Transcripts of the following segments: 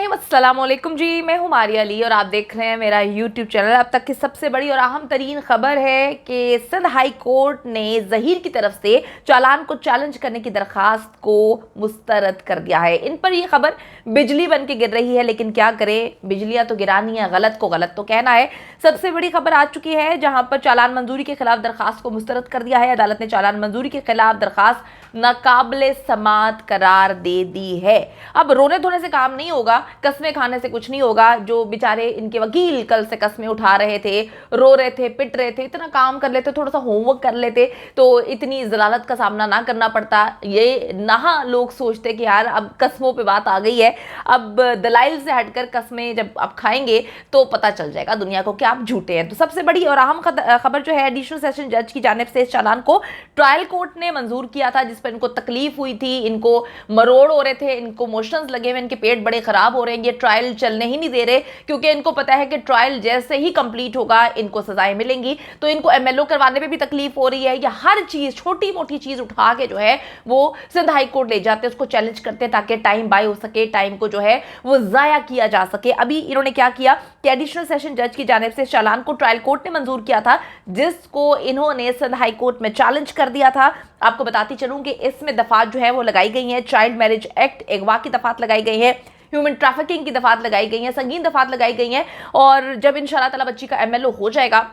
रहीम अस्सलाम वालेकुम जी। मैं हूं मारिया अली और आप देख रहे हैं मेरा यूट्यूब चैनल। अब तक की सबसे बड़ी और अहम तरीन खबर है कि सिंध हाई कोर्ट ने जहीर की तरफ से चालान को चैलेंज करने की दरखास्त को मुस्तरद कर दिया है। इन पर यह खबर बिजली बन के गिर रही है, लेकिन क्या करें, बिजलियां तो गिरानी है, गलत को गलत तो कहना है। सबसे बड़ी खबर आ चुकी है जहां पर चालान मंजूरी के खिलाफ दरखास्त को मुस्तरद कर दिया है। अदालत ने चालान मंजूरी के खिलाफ दरखास्त नाकाबिले समात करार दे दी है। अब रोने धोने से काम नहीं होगा, कस्में खाने से कुछ नहीं होगा। जो बेचारे इनके वकील कल से कस्में उठा रहे थे, रो रहे थे, पिट रहे थे, इतना काम कर लेते, थोड़ा सा होमवर्क कर लेते तो इतनी जलालत का सामना ना करना पड़ता। ये नहा लोग सोचते कि यार अब कस्मों पे बात आ गई है, अब दलाइल से हटकर कस्में जब आप खाएंगे तो पता चल जाएगा दुनिया को कि आप झूठे हैं। तो सबसे बड़ी और अहम खबर जो है, एडिशनल सेशन जज की जानिब से इस चालान को ट्रायल कोर्ट ने मंजूर किया था, जिस पर इनको तकलीफ हुई थी, इनको मरोड़ हो रहे थे, इनको मोशंस लगे हुए, इनके पेट बड़े खराब हो रहे हैं, ये ट्रायल चलने ही नहीं दे रहे क्योंकि इनको पता है कि ट्रायल जैसे ही कंप्लीट होगा इनको सजाएं मिलेंगी। तो इनको एमएलओ करवाने पे भी तकलीफ हो रही है। या हर चीज, छोटी मोटी चीज उठा के जो है वो सिंध हाई कोर्ट ले जाते हैं, उसको चैलेंज करते हैं ताकि टाइम बाय हो सके, टाइम को जो है वो जाया किया जा सके। अभी इन्होंने क्या किया कि एडिशनल सेशन जज की जानिब से चालान को ट्रायल कोर्ट ने मंजूर किया था, जिसको इन्होंने सिंध हाई कोर्ट में चैलेंज कर दिया था। आपको बताती चलूं कि इसमें दफात जो है वो लगाई गई है। चाइल्ड मैरिज एक्ट, अगवा की दफात लगाई गई है, ह्यूमन ट्रैफिकिंग की दफात लगाई गई है, संगीन दफात लगाई गई हैं। और जब इंशाल्लाह ताला बच्ची का एमएलओ हो जाएगा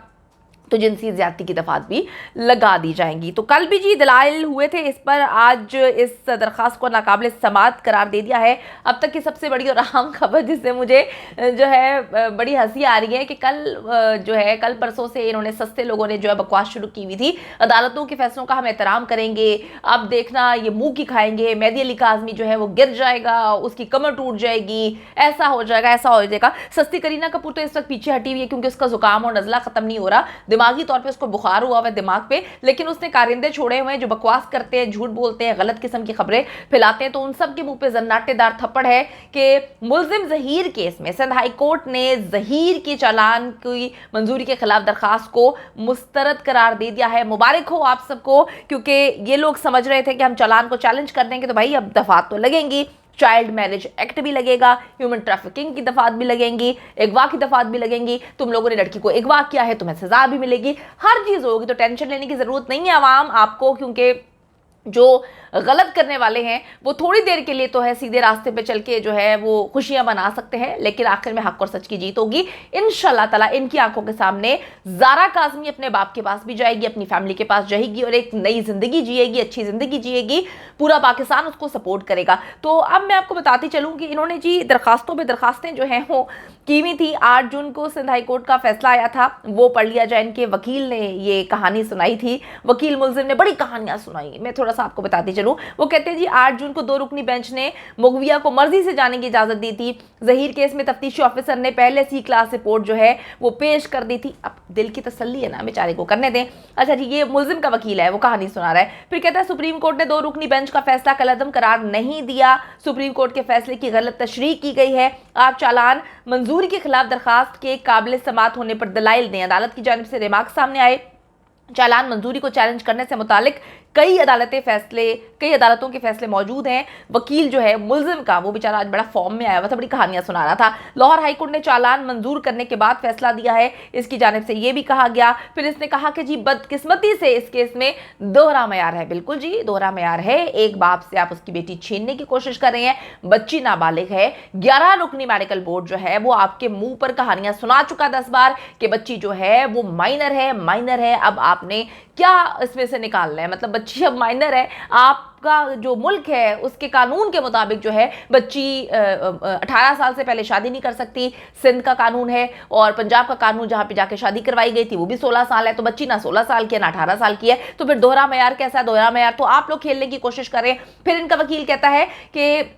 तो जिनसी ज्यादती की दफात भी लगा दी जाएंगी। तो कल भी जी दलाइल हुए थे इस पर, आज इस दरखास्त को नाकाबिल समात करार दे दिया है। अब तक की सबसे बड़ी और अहम खबर जिससे मुझे जो है बड़ी हंसी आ रही है कि कल परसों से इन्होंने सस्ते लोगों ने जो है बकवास शुरू की हुई थी, अदालतों के फैसलों का हम एहतराम करेंगे, अब देखना ये मुंह की खाएंगे, मेहदी अली काज़मी जो है वो गिर जाएगा, उसकी कमर टूट जाएगी, ऐसा हो जाएगा, ऐसा हो जाएगा। सस्ती करीना कपूर तो इस वक्त पीछे हटी हुई है क्योंकि उसका जुकाम और नज़ला खत्म नहीं हो रहा, दिमागी तौर पे उसको बुखार हुआ हुआ है दिमाग पे, लेकिन उसने कारिंदे छोड़े हुए हैं जो बकवास करते हैं, झूठ बोलते हैं, गलत किस्म की खबरें फैलाते हैं। तो उन सब के मुंह पे जन्नाटेदार थप्पड़ है कि मुलजिम जहीर केस में सिंध हाई कोर्ट ने जहीर के चालान की मंजूरी के खिलाफ दरखास्त को मुस्तरद करार दे दिया है। मुबारक हो आप सबको, क्योंकि ये लोग समझ रहे थे कि हम चालान को चैलेंज कर देंगे तो भाई अब दफात तो लगेंगी, चाइल्ड मैरिज एक्ट भी लगेगा, ह्यूमन ट्रैफिकिंग की दफात भी लगेंगी, अगवा की दफात भी लगेंगी, तुम लोगों ने लड़की को अगवा किया है तुम्हें सजा भी मिलेगी, हर चीज होगी। तो टेंशन लेने की जरूरत नहीं है आवाम आपको, क्योंकि जो गलत करने वाले हैं वो थोड़ी देर के लिए तो है सीधे रास्ते पे चल के जो है वो खुशियां मना सकते हैं, लेकिन आखिर में हक और सच की जीत होगी इंशाल्लाह ताला। इनकी आंखों के सामने ज़ारा काज़मी अपने बाप के पास भी जाएगी, अपनी फैमिली के पास जाएगी और एक नई जिंदगी जिएगी, अच्छी जिंदगी जिएगी, पूरा पाकिस्तान उसको सपोर्ट करेगा। तो अब मैं आपको बताती चलूँ कि इन्होंने जी दरखास्तों पर दरखास्तें जो हैं वो की हुई थी। 8 जून को सिंध हाई कोर्ट का फैसला आया था, वो पढ़ लिया जाए। इनके वकील ने ये कहानी सुनाई थी, वकील मुलजिम ने बड़ी कहानियां सुनाई। मैं थोड़ा सा आपको बताती चलूं, वो कहते हैं जी 8 जून को 2 रुकनी बेंच ने मुगविया को मर्जी से जाने की इजाजत दी थी। जहीर केस में तफ्तीशी ऑफिसर ने पहले सी क्लास रिपोर्ट जो है वो पेश कर दी थी। अब दिल की तसल्ली है ना, बेचारे को करने दें। अच्छा जी, ये मुलजिम का वकील है, वो कहानी सुना रहा है। फिर कहता है सुप्रीम कोर्ट ने 2 रुकनी बेंच का फैसला कलअदम करार नहीं दिया, सुप्रीम कोर्ट के फैसले की गलत तशरीह की गई है। आप चालान मंजूरी के खिलाफ दरखास्त के काबिल समात होने पर दलाइल दें। अदालत की जानिब से रिमार्क सामने आए। चालान मंजूरी को चैलेंज करने से मुतालिक कई अदालतों के फैसले मौजूद हैं। वकील जो है मुलजिम का, वो बेचारा आज बड़ा फॉर्म में आया हुआ था, बड़ी कहानियां सुना रहा था। लाहौर हाई कोर्ट ने चालान मंजूर करने के बाद फैसला दिया है, इसकी जानिब से ये भी कहा गया। फिर इसने कहा कि जी बदकिस्मती से इस केस में दोहरा मयार है। बिल्कुल जी, दोहरा मयार है। एक बाप से आप उसकी बेटी छीनने की कोशिश कर रहे हैं, बच्ची नाबालिग है। 11 रुकनी मेडिकल बोर्ड जो है वो आपके मुंह पर कहानियां सुना चुका 10 बार कि बच्ची जो है वो माइनर है। अब आपने क्या इसमें से निकालना है, मतलब बच्ची अब माइनर है, आपका जो मुल्क है उसके कानून के मुताबिक जो है बच्ची 18 साल से पहले शादी नहीं कर सकती। सिंध का कानून है और पंजाब का कानून जहां पे जाके शादी करवाई गई थी वो भी 16 साल है। तो बच्ची ना 16 साल की है ना 18 साल की है, तो फिर दोहरा मयार कैसा है? दोहरा मयार तो आप लोग खेलने की कोशिश करें। फिर इनका वकील कहता है कि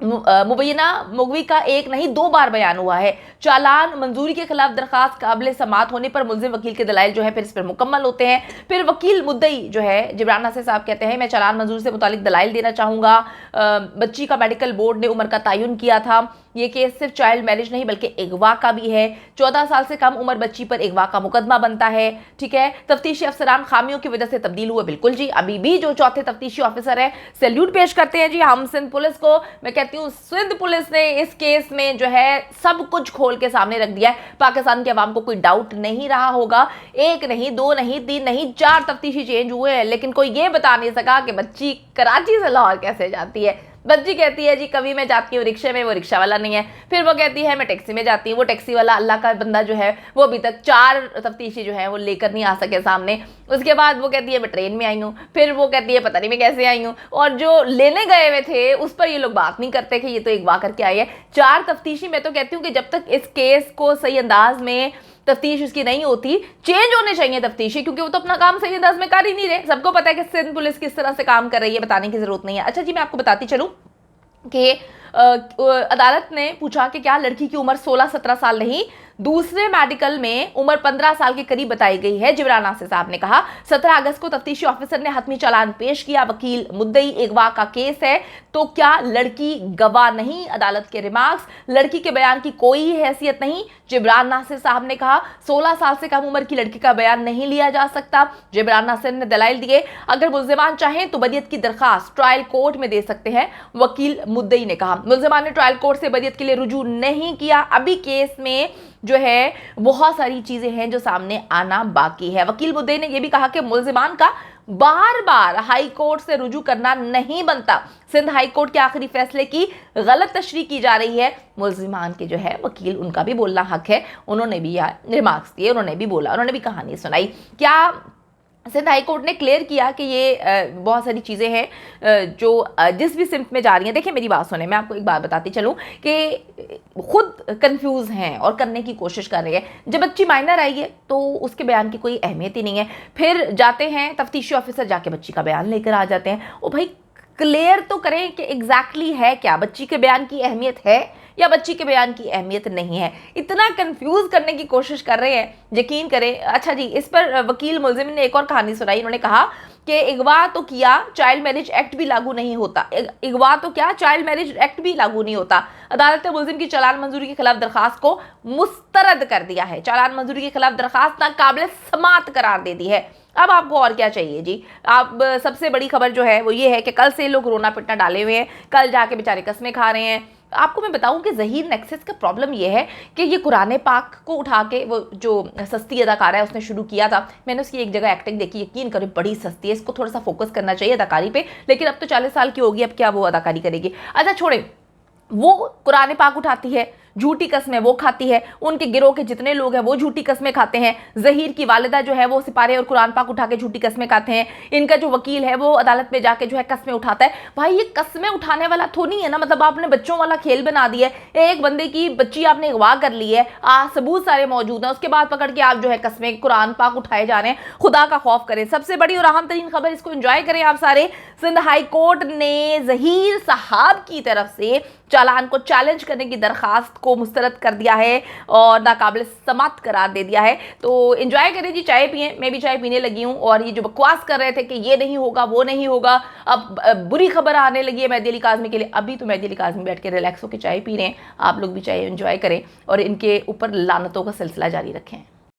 मुबैना मुगवी का एक नहीं 2 बार बयान हुआ है। चालान मंजूरी के खिलाफ दरखास्त काबिल समात होने पर मुलजिम वकील के दलाइल जो है फिर इस पर मुकम्मल होते हैं। फिर वकील मुद्दई जो है जिब्रान नासिर साहब कहते हैं मैं चालान मंजूरी से मुतालिक दलाइल देना चाहूँगा। बच्ची का मेडिकल बोर्ड ने उम्र का तयन किया था। ये केस सिर्फ चाइल्ड मैरिज नहीं बल्कि अगवा का भी है। 14 साल से कम उम्र बच्ची पर अगवा का मुकदमा बनता है। ठीक है, तफ्तीशी अफसरान खामियों की वजह से तब्दील हुए। बिल्कुल जी, अभी भी जो चौथे तफ्तीशी ऑफिसर है सैल्यूट पेश करते हैं जी हम सिंध पुलिस को। मैं कहती कहती हूँ सिंध पुलिस ने इस केस में जो है सब कुछ खोल के सामने रख दिया है। पाकिस्तान के अवाम को कोई डाउट नहीं रहा होगा, एक नहीं, दो नहीं, तीन नहीं, 4 तफ्तीशी चेंज हुए हैं, लेकिन कोई ये बता नहीं सका कि बच्ची कराची से लाहौर कैसे जाती है। बच्ची कहती है जी कभी मैं जाती हूँ रिक्शे में, वो रिक्शा वाला नहीं है। फिर वो कहती है मैं टैक्सी में जाती हूँ, वो टैक्सी वाला अल्लाह का बंदा जो है वो अभी तक 4 तफ्तीशी जो है वो लेकर नहीं आ सके सामने। उसके बाद वो कहती है मैं ट्रेन में आई हूँ, फिर वो कहती है पता नहीं मैं कैसे आई हूँ, और जो लेने गए हुए थे उस पर ये लोग बात नहीं करते कि ये तो अगवा करके आई है। 4 तफ्तीशी, मैं तो कहती हूँ कि जब तक इस केस को सही अंदाज में तफ्तीश उसकी नहीं होती, चेंज होने चाहिए तफ्तीशी, क्योंकि वो तो अपना काम सही अंदाज में कर ही नहीं रहे। सबको पता है कि सिंध पुलिस किस तरह से काम कर रही है, बताने की जरूरत नहीं है। अच्छा जी, मैं आपको बताती चलूं कि अदालत ने पूछा कि क्या लड़की की उम्र 16-17 साल नहीं, दूसरे मेडिकल में उम्र 15 साल के करीब बताई गई है। जिब्रान नासिर साहब ने कहा 17 अगस्त को तफ्तीशी ऑफिसर ने हतमी चालान पेश किया। वकील मुद्दई अगवा का केस है तो क्या लड़की गवाह नहीं? अदालत के रिमार्क्स, लड़की के बयान की कोई हैसियत नहीं। जिब्रान नासिर साहब ने कहा 16 साल से कम उम्र की लड़की का बयान नहीं लिया जा सकता। जिब्रान नासिर ने दलाइल दिए, अगर मुल्जिमान चाहें तो बदियत की दरखास्त ट्रायल कोर्ट में दे सकते हैं। वकील मुद्दई ने कहा मुल्जिमान ने ट्रायल कोर्ट से बदियत के लिए रुजू नहीं किया, अभी केस में जो है बहुत सारी चीजें हैं जो सामने आना बाकी है। वकील मुद्दई ने यह भी कहा कि मुल्जिमान का बार बार हाई कोर्ट से रुजू करना नहीं बनता। सिंध हाई कोर्ट के आखिरी फैसले की गलत तशरीह की जा रही है। मुल्जिमान के जो है वकील, उनका भी बोलना हक है, उन्होंने भी रिमार्क्स दिए, उन्होंने भी बोला, उन्होंने भी कहानी सुनाई। क्या सिंध हाई कोर्ट ने क्लियर किया कि ये बहुत सारी चीज़ें हैं जो जिस भी सिम्त में जा रही हैं। देखिए मेरी बात सुने, मैं आपको एक बात बताती चलूँ कि खुद कंफ्यूज हैं और करने की कोशिश कर रही है। जब बच्ची माइनर आई है तो उसके बयान की कोई अहमियत ही नहीं है। फिर जाते हैं तफ्तीशी ऑफिसर, जाके बच्ची का बयान लेकर आ जाते हैं। ओ भाई, क्लियर तो करें कि एग्जैक्टली है क्या, बच्ची के बयान की अहमियत है या बच्ची के बयान की अहमियत नहीं है। इतना कंफ्यूज करने की कोशिश कर रहे हैं, यकीन करें। अच्छा जी, इस पर वकील मुल्जिम ने एक और कहानी सुनाई। उन्होंने कहा कि अगवा तो किया, चाइल्ड मैरिज एक्ट भी लागू नहीं होता। अगवा तो क्या, चाइल्ड मैरिज एक्ट भी लागू नहीं होता। अदालत ने मुल्जिम की चालान मंजूरी के खिलाफ दरखास्त को मुस्तरद कर दिया है। चालान मंजूरी के खिलाफ दरखास्त नाकाबिल समात करार दे दी है। अब आपको और क्या चाहिए जी? आप सबसे बड़ी खबर जो है वो ये है कि कल से लोग रोना पिटना डाले हुए हैं, कल जाके बेचारे कस्में खा रहे हैं। आपको मैं बताऊं कि ज़हीर नेक्सस का प्रॉब्लम ये है कि ये कुरान पाक को उठा के, वो जो सस्ती अदाकारा है उसने शुरू किया था, मैंने उसकी एक जगह एक्टिंग देखी, यकीन करें बड़ी सस्ती है, इसको थोड़ा सा फोकस करना चाहिए अदाकारी पे। लेकिन अब तो 40 साल की होगी, अब क्या वो अदाकारी करेगी? अच्छा छोड़े, वो कुरान पाक उठाती है, झूठी कस्में वो खाती है, उनके गिरोह के जितने लोग हैं वो झूठी कस्में खाते हैं। ज़हीर की वालिदा जो है वो सिपारे और कुरान पाक उठा के झूठी कस्में खाते हैं। इनका जो वकील है वो अदालत में जाके जो है कस्में उठाता है। भाई ये कस्में उठाने वाला तो नहीं है ना, मतलब आपने बच्चों वाला खेल बना दिया है। एक बंदे की बच्ची आपने अगवा कर ली है, सबूत सारे मौजूद हैं, उसके बाद पकड़ के आप जो है कस्में कुरान पाक उठाए जा रहे हैं। खुदा का खौफ करें। सबसे बड़ी और अहम तरीन खबर, इसको एंजॉय करें आप सारे। सिंध हाई कोर्ट ने ज़हीर साहब की तरफ से चालान को चैलेंज करने की दरखास्त को मुस्तरद कर दिया है और नाकाबिल समात करार दे दिया है। तो एंजॉय करें जी, चाय पिए, मैं भी चाय पीने लगी हूँ। और ये जो बकवास कर रहे थे कि ये नहीं होगा वो नहीं होगा, अब बुरी खबर आने लगी है मेहदी अली काज़मी के लिए। अभी तो मेहदी अली काज़मी बैठ के रिलैक्स होकर चाय पी रहे हैं, आप लोग भी चाय एंजॉय करें और इनके ऊपर लानतों का सिलसिला जारी रखें।